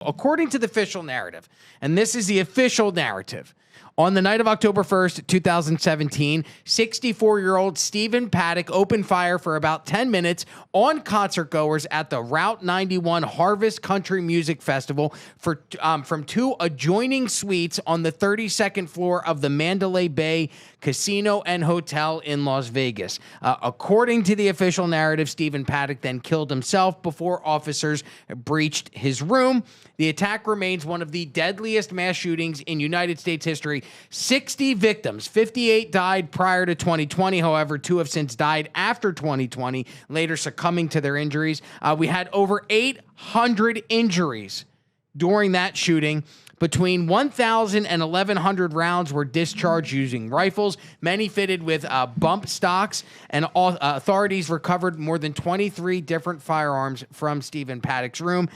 According to the official narrative, and this is the official narrative, on the night of October 1st, 2017, 64-year-old Stephen Paddock opened fire for about 10 minutes on concertgoers at the Route 91 Harvest Country Music Festival from two adjoining suites on the 32nd floor of the Mandalay Bay Casino and Hotel in Las Vegas. According to the official narrative, Stephen Paddock then killed himself before officers breached his room. The attack remains one of the deadliest mass shootings in United States history. 60 victims, 58 died prior to 2020. However, 2 have since died after 2020, later succumbing to their injuries. We had over 800 injuries during that shooting. Between 1,000 and 1,100 rounds were discharged using rifles, many fitted with bump stocks, and authorities recovered more than 23 different firearms from Stephen Paddock's room.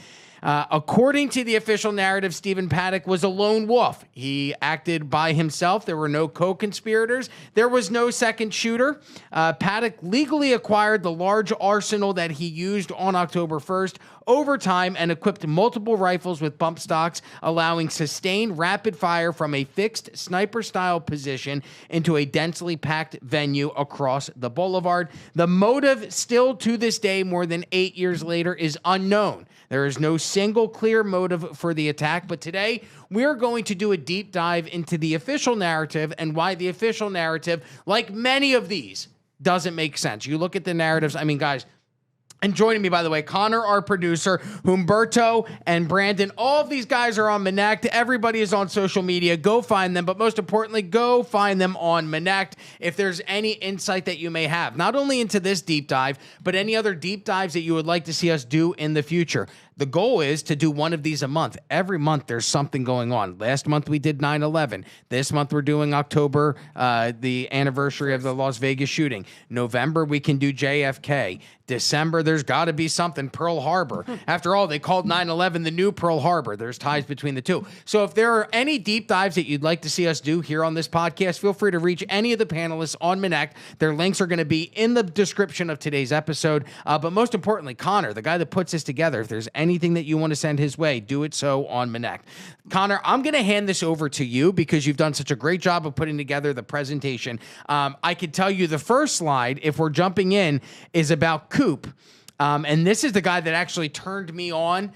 According to the official narrative, Stephen Paddock was a lone wolf. He acted by himself. There were no co-conspirators. There was no second shooter. Paddock legally acquired the large arsenal that he used on October 1st over time and equipped multiple rifles with bump stocks, allowing sustained rapid fire from a fixed sniper-style position into a densely packed venue across the boulevard. The motive, still to this day, more than 8 years later, is unknown. There is no single clear motive for the attack, but today we're going to do a deep dive into the official narrative and why the official narrative, like many of these, doesn't make sense. You look at the narratives, I mean, guys, and joining me, by the way, Connor, our producer, Humberto, and Brandon. All of these guys are on Manect. Everybody is on social media. Go find them, but most importantly, go find them on Manect if there's any insight that you may have, not only into this deep dive, but any other deep dives that you would like to see us do in the future. The goal is to do one of these a month. Every month there's something going on. Last month we did 9/11. This month we're doing October, the anniversary of the Las Vegas shooting. November we can do JFK. December there's got to be something, Pearl Harbor. After all, they called 9/11 the new Pearl Harbor. There's ties between the two. So if there are any deep dives that you'd like to see us do here on this podcast, feel free to reach any of the panelists on Manect. Their links are going to be in the description of today's episode. But most importantly, Connor, the guy that puts this together, if there's anything that you want to send his way, do it so on Manect. Connor, I'm going to hand this over to you because you've done such a great job of putting together the presentation. I could tell you the first slide, if we're jumping in, is about Coop. And this is the guy that actually turned me on.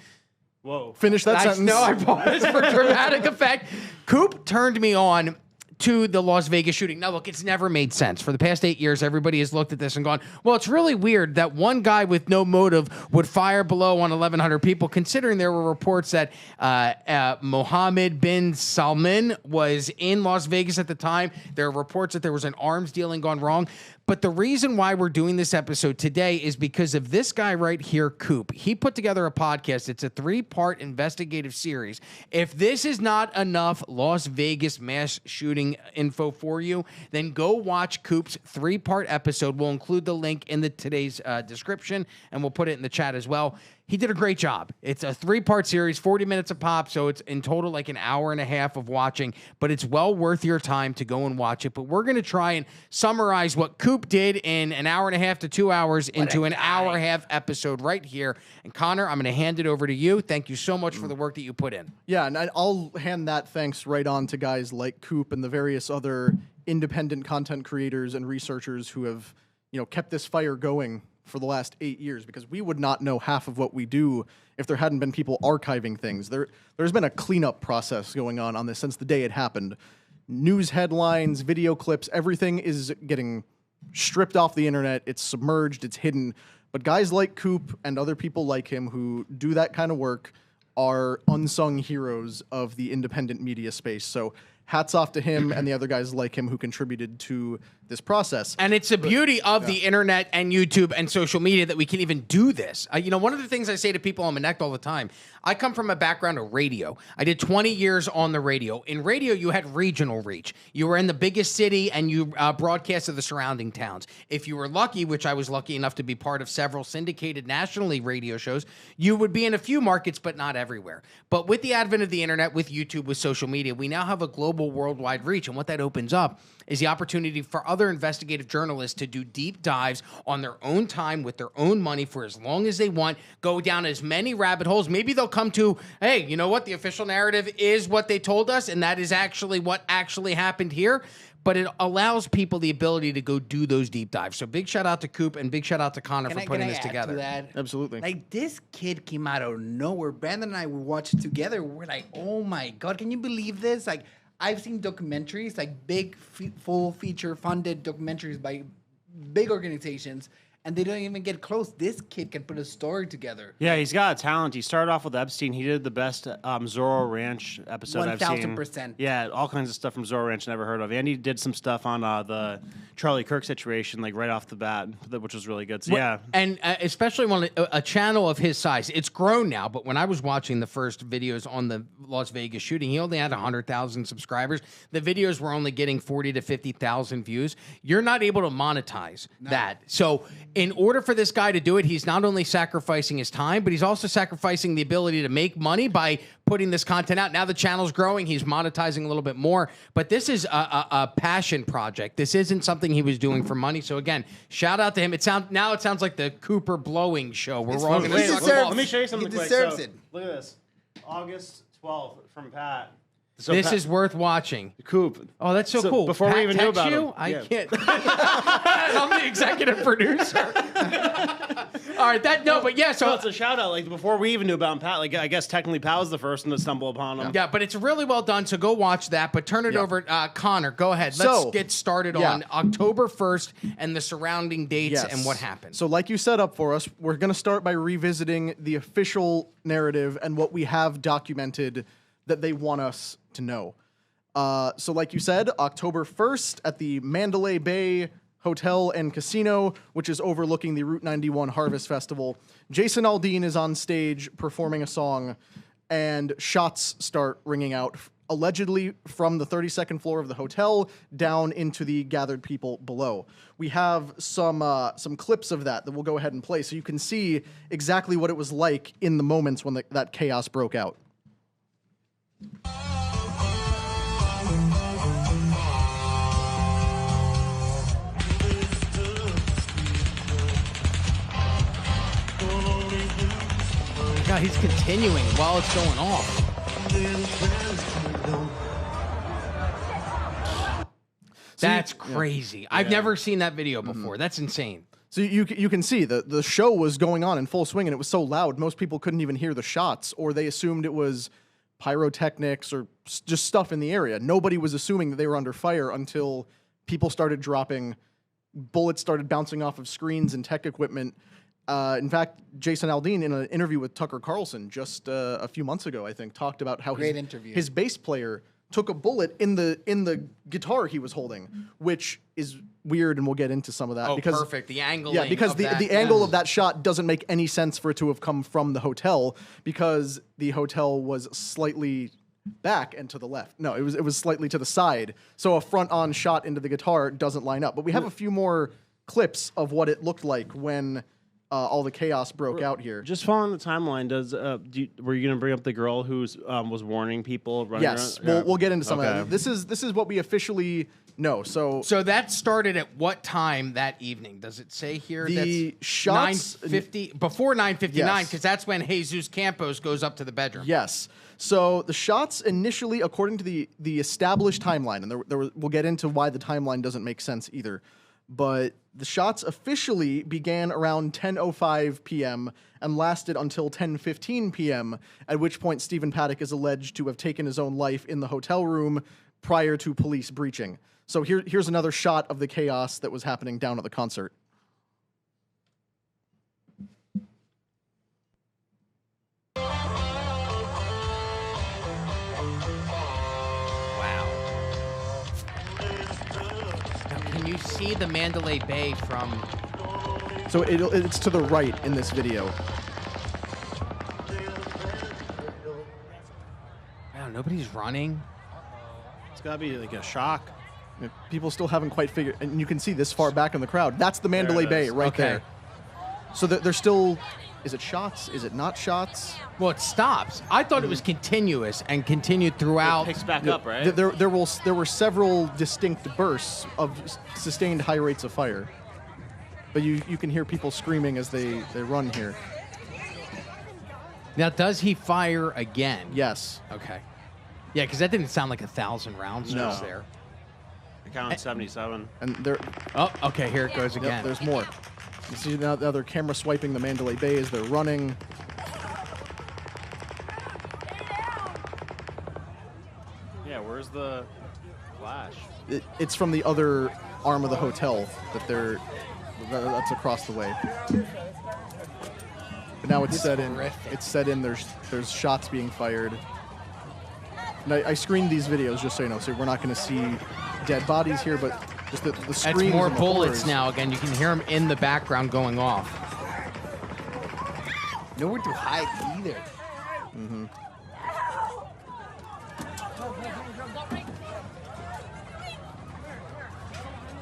Whoa. Finish that sentence. No, I paused for dramatic effect. Coop turned me on to the Las Vegas shooting. Now, look, it's never made sense. For the past 8 years, everybody has looked at this and gone, well, it's really weird that one guy with no motive would fire below on 1,100 people, considering there were reports that Mohammed bin Salman was in Las Vegas at the time. There are reports that there was an arms dealing gone wrong. But the reason why we're doing this episode today is because of this guy right here, Coop. He put together a podcast. It's a 3-part investigative series. If this is not enough Las Vegas mass shooting info for you, then go watch Coop's 3-part episode. We'll include the link in today's description, and we'll put it in the chat as well. He did a great job. It's a 3-part series, 40 minutes a pop, so it's in total like an hour and a half of watching, but it's well worth your time to go and watch it. But we're going to try and summarize what Coop did in an hour and a half to 2 hours into an hour and a half episode right here. And Connor, I'm going to hand it over to you. Thank you so much for the work that you put in. Yeah, and I'll hand that thanks right on to guys like Coop and the various other independent content creators and researchers who have, kept this fire going for the last 8 years, because we would not know half of what we do if there hadn't been people archiving things. There's been a cleanup process going on this since the day it happened. News headlines, video clips, everything is getting stripped off the internet. It's submerged, it's hidden. But guys like Coop and other people like him who do that kind of work are unsung heroes of the independent media space. So hats off to him and the other guys like him who contributed to this process. And it's the beauty of the internet and YouTube and social media that we can even do this. One of the things I say to people on Manect all the time, I come from a background of radio. I did 20 years on the radio. In radio, you had regional reach. You were in the biggest city and you broadcasted the surrounding towns. If you were lucky, which I was lucky enough to be part of several syndicated nationally radio shows, you would be in a few markets, but not everywhere. But with the advent of the internet, with YouTube, with social media, we now have a global global, worldwide reach. And what that opens up is the opportunity for other investigative journalists to do deep dives on their own time with their own money for as long as they want, go down as many rabbit holes. Maybe they'll come to, hey, you know what? The official narrative is what they told us, and that is actually what actually happened here. But it allows people the ability to go do those deep dives. So big shout out to Coop and big shout out to Connor for putting this together. Absolutely. Like, this kid came out of nowhere. Brandon and I were watching together. We're like, oh my God, can you believe this? Like, I've seen documentaries, like big, full feature funded documentaries by big organizations, and they don't even get close. This kid can put a story together. Yeah, he's got a talent. He started off with Epstein. He did the best Zorro Ranch episode I've seen. 1000%. Yeah, all kinds of stuff from Zorro Ranch never heard of. And he did some stuff on the Charlie Kirk situation, like right off the bat, which was really good. So, yeah. And especially when a channel of his size, it's grown now, but when I was watching the first videos on the Las Vegas shooting, he only had 100,000 subscribers. The videos were only getting 40 to 50,000 views. You're not able to monetize that. So in order for this guy to do it, he's not only sacrificing his time, but he's also sacrificing the ability to make money by putting this content out. Now the channel's growing. He's monetizing a little bit more. But this is a passion project. This isn't something he was doing for money. So again, shout out to him. It sounds like the Cooper blowing show. We're all going to let me show you something quick. He deserves it. Look at this. August 12th from Pat. So this is worth watching. Coop. Oh, that's so cool. Before Pat we even knew text about you? him. I Yeah. can't. I'm the executive producer. All right, but yeah, so So it's a shout out. Like before we even knew about him, Pat. Like I guess technically Pat was the first one to stumble upon him. yeah, but it's really well done. So go watch that. But turn it over, Connor. Go ahead. Let's get started on October 1st and the surrounding dates and what happened. So, like you set up for us, we're going to start by revisiting the official narrative and what we have documented that they want us to know. So, like you said, October 1st at the Mandalay Bay Hotel and Casino, which is overlooking the Route 91 Harvest Festival. Jason Aldean is on stage performing a song, and shots start ringing out, allegedly from the 32nd floor of the hotel down into the gathered people below. We have some clips of that we'll go ahead and play, so you can see exactly what it was like in the moments when that chaos broke out. God, he's continuing while it's going off. That's crazy. I've never seen that video before. That's insane. So you can see the show was going on in full swing, and it was so loud most people couldn't even hear the shots, or they assumed it was pyrotechnics or just stuff in the area. Nobody was assuming that they were under fire until people started dropping, bullets started bouncing off of screens and tech equipment. In fact, Jason Aldean, in an interview with Tucker Carlson just a few months ago, I think, talked about how his bass player took a bullet in the guitar he was holding, which is weird, and we'll get into some of that. Because perfect. The angle. Yeah, because the angle of that shot doesn't make any sense for it to have come from the hotel, because the hotel was slightly back and to the left. No, it was slightly to the side. So a front-on shot into the guitar doesn't line up. But we have a few more clips of what it looked like when all the chaos broke out here. Just following the timeline, were you going to bring up the girl who was warning people? Yes, we'll get into some of that. This is what we officially know. So that started at what time that evening? Does it say here? The that's shots 9:50 before 9:59, because that's when Jesus Campos goes up to the bedroom. Yes. So the shots initially, according to the established timeline, and we'll get into why the timeline doesn't make sense either, but the shots officially began around 10:05 p.m. and lasted until 10:15 p.m., at which point Stephen Paddock is alleged to have taken his own life in the hotel room prior to police breaching. So here's another shot of the chaos that was happening down at the concert. You see the Mandalay Bay from... So it's to the right in this video. Wow, nobody's running. It's got to be like a shock. People still haven't quite figured... And you can see this far back in the crowd. That's the Mandalay Bay right there. So they're still Is it shots? Is it not shots? Well, it stops. I thought it was continuous and continued throughout. Picks back up, right? There were several distinct bursts of sustained high rates of fire. But you can hear people screaming as they run here. Now, does he fire again? Yes. Okay. Yeah, because that didn't sound like 1,000 rounds No. just there. I counted 77. And there, Oh, okay, here it goes yep, again. there's more. You see now they're camera swiping the Mandalay Bay as they're running. Yeah, where's the flash? It's from the other arm of the hotel that's across the way. But now it's set in. horrific. It's set in. There's shots being fired. And I screened these videos just so you know. So we're not going to see dead bodies here, but just the screams. That's more and the bullets horrors. now. Again, you can hear them in the background going off. Nowhere to hide either.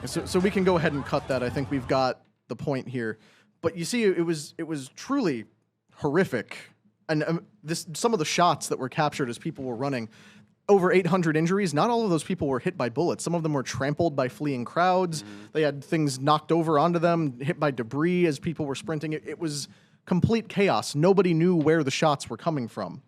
So we can go ahead and cut that. I think we've got the point here. But you see, it was truly horrific. And some of the shots that were captured as people were running, over 800 injuries. Not all of those people were hit by bullets. Some of them were trampled by fleeing crowds. They had things knocked over onto them, hit by debris as people were sprinting. It was complete chaos. Nobody knew where the shots were coming from.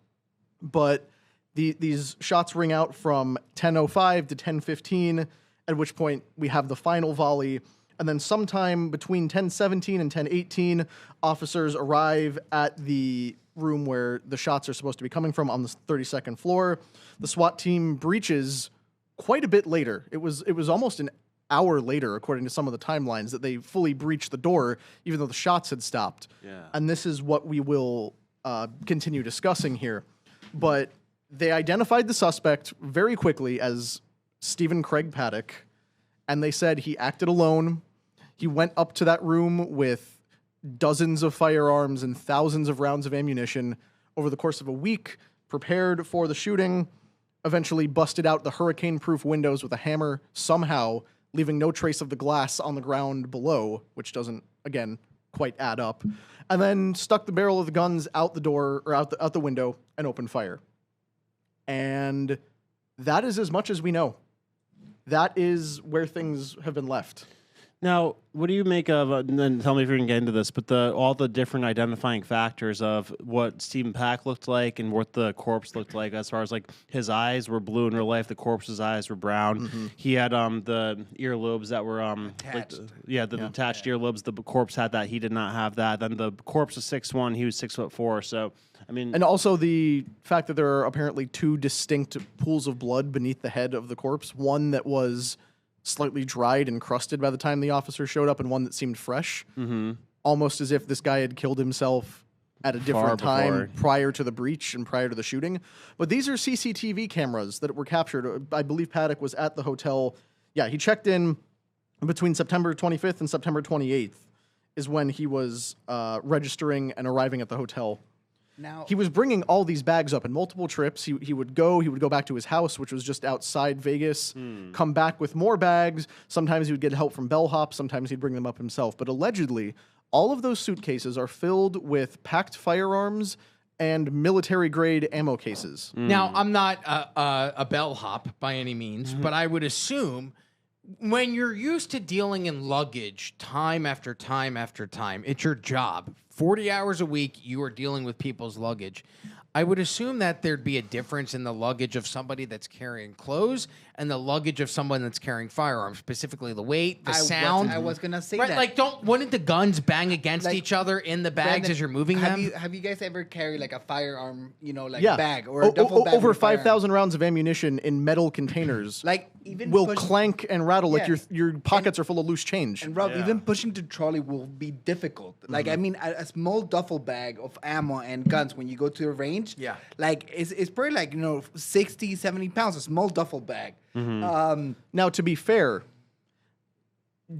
But these shots ring out from 10:05 to 10:15, at which point we have the final volley. And then sometime between 10:17 and 10:18, officers arrive at the room where the shots are supposed to be coming from on the 32nd floor. The SWAT team breaches quite a bit later. It was almost an hour later, according to some of the timelines, that they fully breached the door, even though the shots had stopped. Yeah. And this is what we will continue discussing here. But they identified the suspect very quickly as Stephen Craig Paddock, and they said he acted alone. He went up to that room with dozens of firearms and thousands of rounds of ammunition over the course of a week, prepared for the shooting, eventually busted out the hurricane-proof windows with a hammer somehow, leaving no trace of the glass on the ground below, which doesn't, again, quite add up, and then stuck the barrel of the guns out the door, or out the window, and opened fire. And that is as much as we know. That is where things have been left. Now, what do you make of, and then tell me if you can get into this, but all the different identifying factors of what Stephen Pack looked like and what the corpse looked like, as far as like his eyes were blue in real life, the corpse's eyes were brown. He had the earlobes that were Attached. the attached earlobes. The corpse had that. He did not have that. Then the corpse was 6'1", he was 6'4". So I mean, And also the fact that there are apparently two distinct pools of blood beneath the head of the corpse. One that was slightly dried and crusted by the time the officer showed up, and one that seemed fresh. Almost as if this guy had killed himself at a different time prior to the breach and prior to the shooting. But these are CCTV cameras that were captured. I believe Paddock was at the hotel. Yeah, he checked in between September 25th and September 28th is when he was registering and arriving at the hotel. Now, He was bringing all these bags up in multiple trips. He would go back to his house, which was just outside Vegas, come back with more bags. Sometimes he would get help from bellhop. Sometimes he'd bring them up himself. But allegedly, all of those suitcases are filled with packed firearms and military-grade ammo cases. Now, I'm not a bellhop by any means, but I would assume when you're used to dealing in luggage time after time after time, it's your job. 40 hours a week, you are dealing with people's luggage. I would assume that there'd be a difference in the luggage of somebody that's carrying clothes and the luggage of someone that's carrying firearms, specifically the weight, the sound. I was gonna say right, that. like wouldn't the guns bang against Like, each other in the bags Brandon, as you're moving them? Have you guys ever carried like a firearm, Yeah. bag or a duffel bag? Over with firearm? 5,000 rounds of ammunition in metal containers Like even will push- clank and rattle like Yeah. your pockets are full of loose change. And Rob, Yeah. even pushing the trolley will be difficult. Like I mean, a small duffel bag of ammo and guns when you go to the range. Yeah. Like it's probably like 60, 70 pounds. A small duffel bag. Now, to be fair,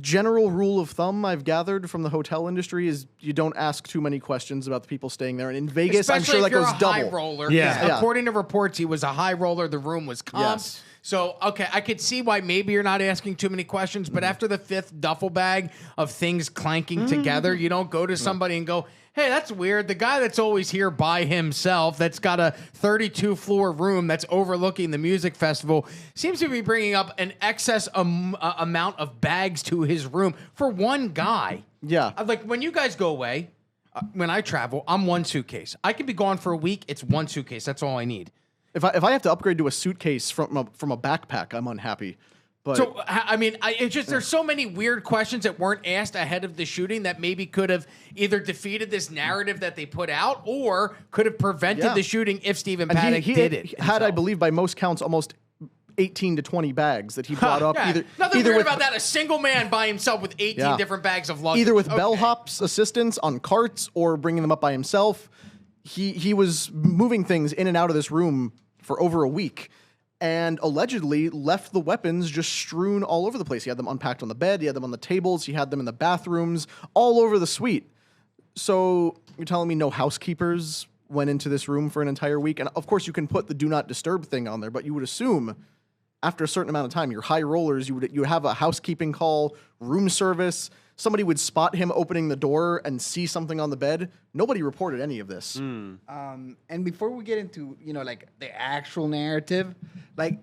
general rule of thumb I've gathered from the hotel industry is you don't ask too many questions about the people staying there. And in Vegas, Especially I'm sure if that you're goes a high double. roller. Yeah. 'cause Yeah. According to reports, he was a high roller. The room was comped. Yes. So, okay, I could see why maybe you're not asking too many questions, but after the 5th duffel bag of things clanking together, you don't go to somebody and go, hey, that's weird. The guy that's always here by himself, that's got a 32-floor room that's overlooking the music festival, seems to be bringing up an excess amount of bags to his room for one guy. Yeah. Like, when you guys go away, when I travel, I'm one suitcase. I could be gone for a week. It's one suitcase. That's all I need. If I have to upgrade to a suitcase from a backpack, I'm unhappy. But So, I mean, it's just there's so many weird questions that weren't asked ahead of the shooting that maybe could have either defeated this narrative that they put out or could have prevented the shooting if Stephen and Paddock did it. he had, I believe, by most counts, almost 18 to 20 bags that he brought up. Yeah, nothing weird about that. A single man by himself with 18 different bags of luggage. Either with bellhop's assistance on carts or bringing them up by himself. He was moving things in and out of this room for over a week. And allegedly left the weapons just strewn all over the place. He had them unpacked on the bed, he had them on the tables, he had them in the bathrooms, all over the suite. So you're telling me no housekeepers went into this room for an entire week? And of course you can put the do not disturb thing on there, but you would assume after a certain amount of time, your high rollers, you would have a housekeeping call, room service, somebody would spot him opening the door and see something on the bed. Nobody reported any of this. And before we get into, like the actual narrative, like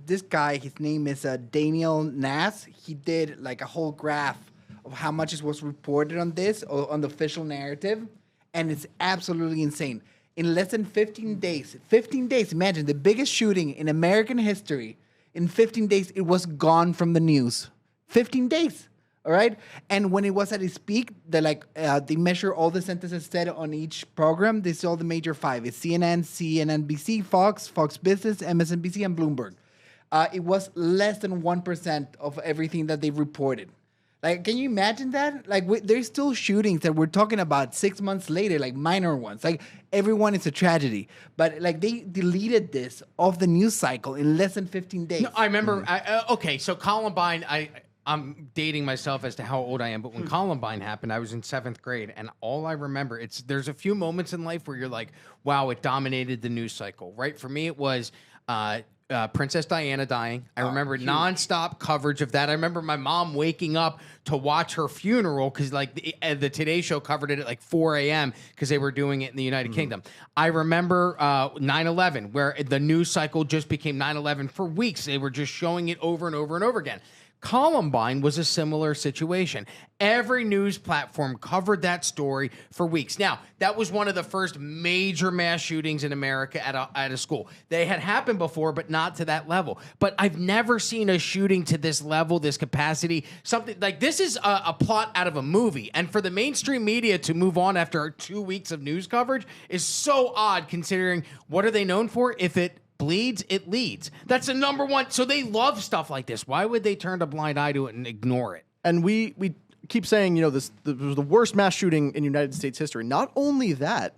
this guy, his name is Daniel Nass. He did like a whole graph of how much was reported on this, on the official narrative. And it's absolutely insane. In less than 15 days, imagine the biggest shooting in American history. In 15 days, it was gone from the news. 15 days. All right. And when it was at its peak, they measure all the sentences said on each program. They saw the major 5. It's CNN, CNBC, Fox Business, MSNBC, and Bloomberg. It was less than 1% of everything that they reported. Like, can you imagine that? Like, there's still shootings that we're talking about 6 months later, like minor ones. Like, everyone is a tragedy. But, like, they deleted this off the news cycle in less than 15 days. No, I remember. Okay, so Columbine, I'm dating myself as to how old I am, but when Columbine happened, I was in 7th grade, and all I remember, there's a few moments in life where you're like, wow, it dominated the news cycle, right? For me, it was Princess Diana dying. I remember nonstop coverage of that. I remember my mom waking up to watch her funeral because like the Today Show covered it at like 4 a.m. because they were doing it in the United Kingdom. I remember 9/11 where the news cycle just became 9/11 for weeks. They were just showing it over and over and over again. Columbine was a similar situation. Every news platform covered that story for weeks. Now, that was one of the first major mass shootings in America at a school. They had happened before, but not to that level. But I've never seen a shooting to this level, this capacity. Something like this is a plot out of a movie. And for the mainstream media to move on after 2 weeks of news coverage is so odd considering what are they known for? If it bleeds, it leads. That's the number one. So they love stuff like this. Why would they turn a blind eye to it and ignore it? And we keep saying, this was the worst mass shooting in United States history. Not only that,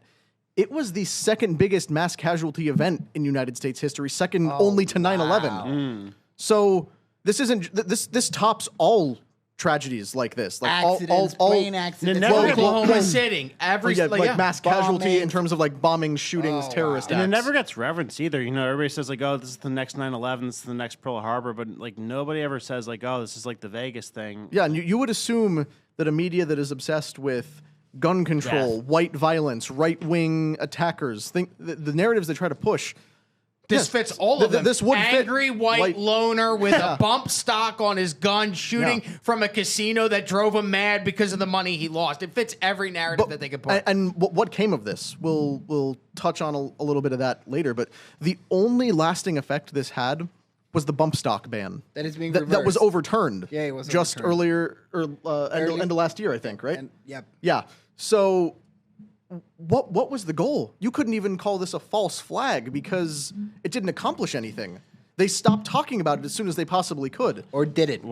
it was the second biggest mass casualty event in United States history, second only to 9/11. So this tops all tragedies like this, like accidents, plane accidents, Oklahoma City, mass casualty in terms of like bombings, shootings, terrorist acts. And it never gets reverenced either. Everybody says like, "Oh, this is the next 9/11. This is the next Pearl Harbor," but like nobody ever says like, "Oh, this is like the Vegas thing." Yeah, and you would assume that a media that is obsessed with gun control, white violence, right-wing attackers, the narratives they try to push. This fits all of them. This would Angry white loner with a bump stock on his gun shooting from a casino that drove him mad because of the money he lost. It fits every narrative that they could put. And what came of this? We'll touch on a little bit of that later. But the only lasting effect this had was the bump stock ban. That is being that was overturned. Yeah, it was just overturned. earlier, end of last year, I think, right? Yep. Yeah. So what was the goal? You couldn't even call this a false flag because it didn't accomplish anything. They stopped talking about it as soon as they possibly could. Or did it?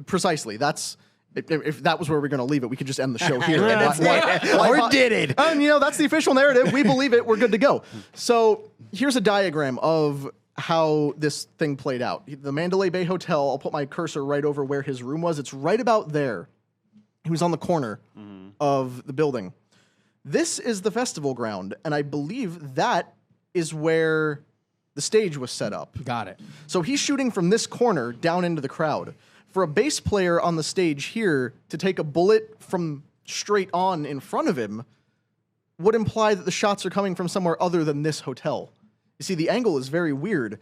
Precisely. That's if that was where we're going to leave it, we could just end the show here. Or did it? And that's the official narrative. We believe it. We're good to go. So here's a diagram of how this thing played out. The Mandalay Bay Hotel, I'll put my cursor right over where his room was. It's right about there. He was on the corner of the building. This is the festival ground, and I believe that is where the stage was set up. Got it. So he's shooting from this corner down into the crowd. For a bass player on the stage here to take a bullet from straight on in front of him would imply that the shots are coming from somewhere other than this hotel. You see, the angle is very weird.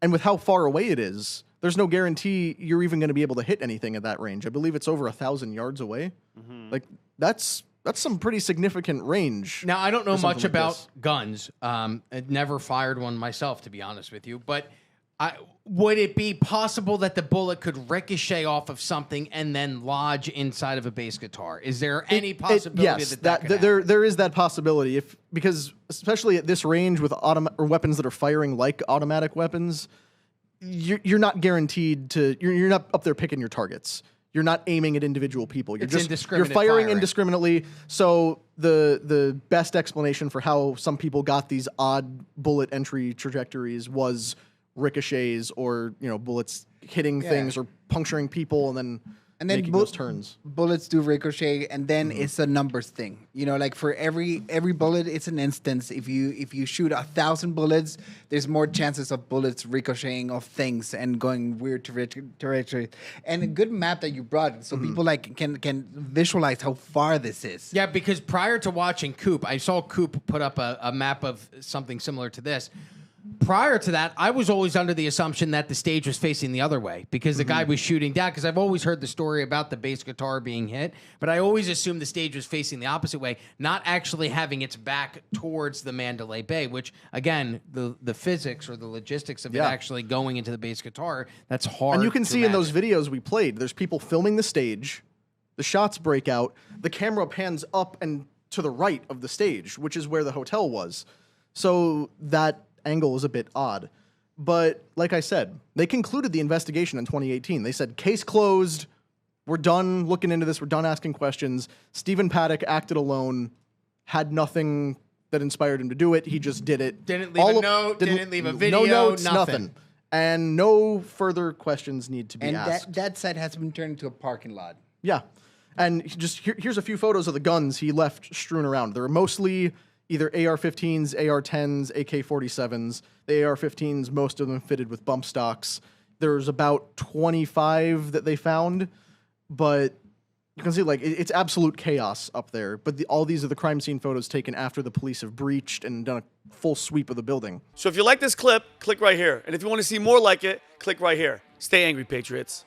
And with how far away it is, there's no guarantee you're even going to be able to hit anything at that range. I believe it's over 1,000 yards away. Like, that's some pretty significant range. Now, I don't know for something much like about this. guns. I never fired one myself, to be honest with you. But would it be possible that the bullet could ricochet off of something and then lodge inside of a bass guitar? Is there any possibility yes, that could happen? there is that possibility. Because especially at this range with or weapons that are firing like automatic weapons, you're not guaranteed to. You're not up there picking your targets. You're not aiming at individual people. You're you're firing indiscriminately. So the best explanation for how some people got these odd bullet entry trajectories was ricochets or bullets hitting things or puncturing people and then making those turns. Bullets do ricochet, and then it's a numbers thing. Like for every bullet, it's an instance. If you shoot 1,000 bullets, there's more chances of bullets ricocheting off things and going weird trajectories. And a good map that you brought, so people can visualize how far this is. Yeah, because prior to watching Coop, I saw Coop put up a map of something similar to this. Prior to that, I was always under the assumption that the stage was facing the other way because the guy was shooting down. Because I've always heard the story about the bass guitar being hit, but I always assumed the stage was facing the opposite way, not actually having its back towards the Mandalay Bay, which, again, the physics or the logistics of it actually going into the bass guitar, that's hard. And you can to see in those imagine. videos we played, there's people filming the stage, the shots break out, the camera pans up and to the right of the stage, which is where the hotel was. So that angle is a bit odd. But like I said, they concluded the investigation in 2018. They said, case closed. We're done looking into this. We're done asking questions. Stephen Paddock acted alone, had nothing that inspired him to do it. He just did it. Didn't leave a note, didn't leave a video, no notes, nothing. And no further questions need to be asked. And that site has been turned into a parking lot. Yeah. And here's a few photos of the guns he left strewn around. They're mostly either AR-15s, AR-10s, AK-47s. The AR-15s, most of them fitted with bump stocks. There's about 25 that they found, but you can see it's absolute chaos up there. But all these are the crime scene photos taken after the police have breached and done a full sweep of the building. So if you like this clip, click right here. And if you want to see more like it, click right here. Stay angry, Patriots.